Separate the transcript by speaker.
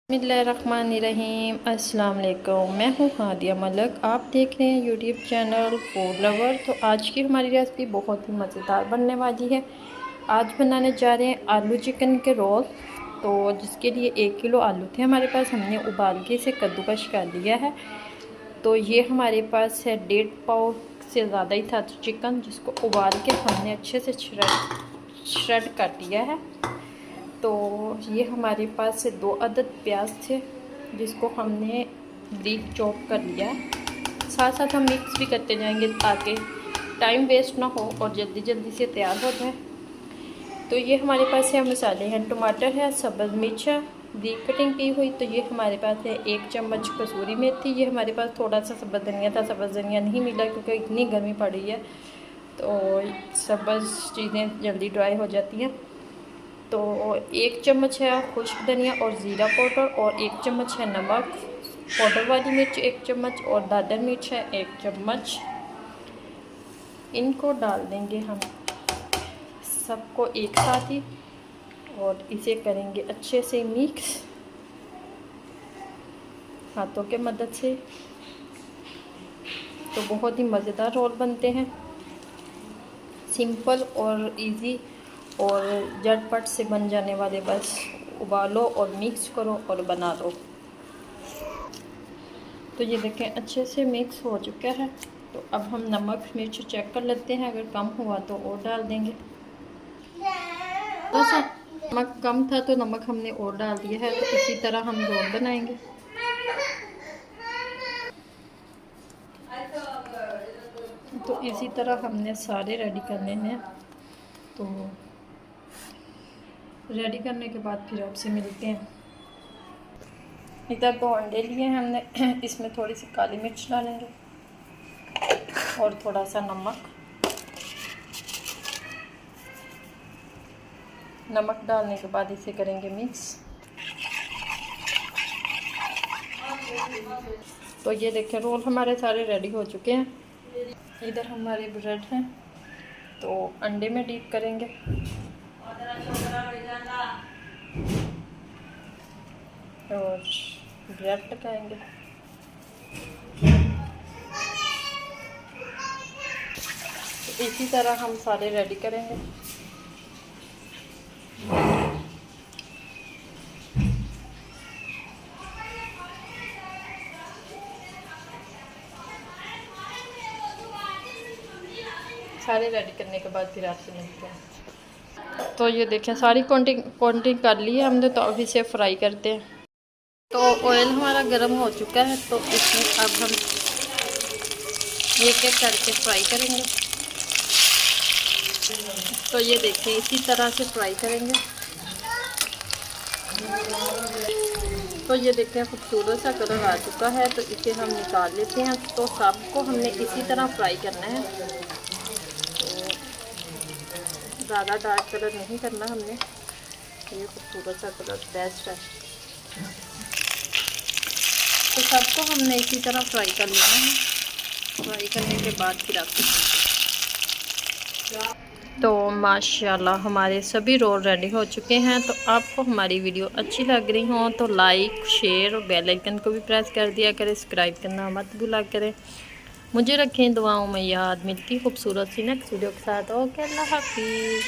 Speaker 1: बिस्मिल्लाहिर्रहमानिर्रहीम। अस्सलाम वालेकुम। मैं हूँ हादिया मलक, आप देख रहे हैं यूट्यूब चैनल फूड लवर। तो आज की हमारी रेसिपी बहुत ही मज़ेदार बनने वाली है। आज बनाने जा रहे हैं आलू चिकन के रोल। तो जिसके लिए 1 किलो आलू थे हमारे पास, हमने उबाल के इसे कद्दूकश कर लिया है। तो ये हमारे पास है 1.5 पाव से ज़्यादा ही था चिकन, जिसको उबाल के हमने अच्छे से श्रेड कर दिया है। तो ये हमारे पास से 2 अदद प्याज थे, जिसको हमने ब्रीक चॉप कर लिया है। साथ साथ हम मिक्स भी करते जाएंगे ताकि टाइम वेस्ट ना हो और जल्दी जल्दी से तैयार हो जाए। तो ये हमारे पास है मसाले हैं, टमाटर है, सब्ज़ मिर्च है ब्रीक कटिंग की हुई। तो ये हमारे पास है 1 चम्मच कसूरी मेथी। ये हमारे पास थोड़ा सा सब्ज़ धनिया था, सब्ज़ धनिया नहीं मिला क्योंकि इतनी गर्मी पड़ी है तो सब्ज़ चीज़ें जल्दी ड्राई हो जाती हैं। तो 1 चम्मच है खुश्क धनिया और ज़ीरा पाउडर, और 1 चम्मच है नमक, पाउडर वाली मिर्च 1 चम्मच, और दादर मिर्च है 1 चम्मच। इनको डाल देंगे हम सबको एक साथ ही और इसे करेंगे अच्छे से मिक्स हाथों के मदद से। तो बहुत ही मज़ेदार रोल बनते हैं, सिंपल और इजी और झटपट से बन जाने वाले। बस उबालो और मिक्स करो और बना लो। तो ये देखें अच्छे से मिक्स हो चुका है। तो अब हम नमक मिर्च चेक कर लेते हैं, अगर कम हुआ तो और डाल देंगे। बस नमक कम था तो नमक हमने और डाल दिया है। तो इसी तरह हम रोल बनाएंगे। तो इसी तरह हमने सारे रेडी करने हैं। तो रेडी करने के बाद फिर आपसे मिलते हैं। इधर 2 अंडे लिए हैं हमने, इसमें थोड़ी सी काली मिर्च डालेंगे और थोड़ा सा नमक डालने के बाद इसे करेंगे मिक्स। तो ये देखें रोल हमारे सारे रेडी हो चुके हैं। इधर हमारे ब्रेड हैं, तो अंडे में डीप करेंगे और ब्रेड लगाएंगे। तो इसी तरह हम सारे रेडी करेंगे। सारे रेडी करने के बाद फिर आपसे मिलते हैं। तो ये देखें सारी क्वांटिटी कर ली है हमने। तो अब इसे फ्राई करते हैं। तो ऑयल हमारा गर्म हो चुका है, तो इसमें अब हम एक एक करके फ्राई करेंगे। तो ये देखें इसी तरह से फ्राई करेंगे। तो ये देखें खूबसूरत सा कलर आ चुका है, तो इसे हम निकाल लेते हैं। तो सबको हमने इसी तरह फ्राई करना है, तो ज़्यादा डार्क कलर नहीं करना हमने। ये खूबसूरत सा कलर बेस्ट है। तो सबको हमने इसी तरह फ्राई कर लेना है। फ्राई करने के बाद फिर आपको तो माशाल्लाह हमारे सभी रोल रेडी हो चुके हैं। तो आपको हमारी वीडियो अच्छी लग रही हो तो लाइक शेयर और बेल आइकन को भी प्रेस कर दिया करें। सब्सक्राइब करना मत भूला करें। मुझे रखें दुआओं में याद। मिलती खूबसूरत सी नेक्स्ट वीडियो के साथ। ओके, अल्लाह हाफिज़।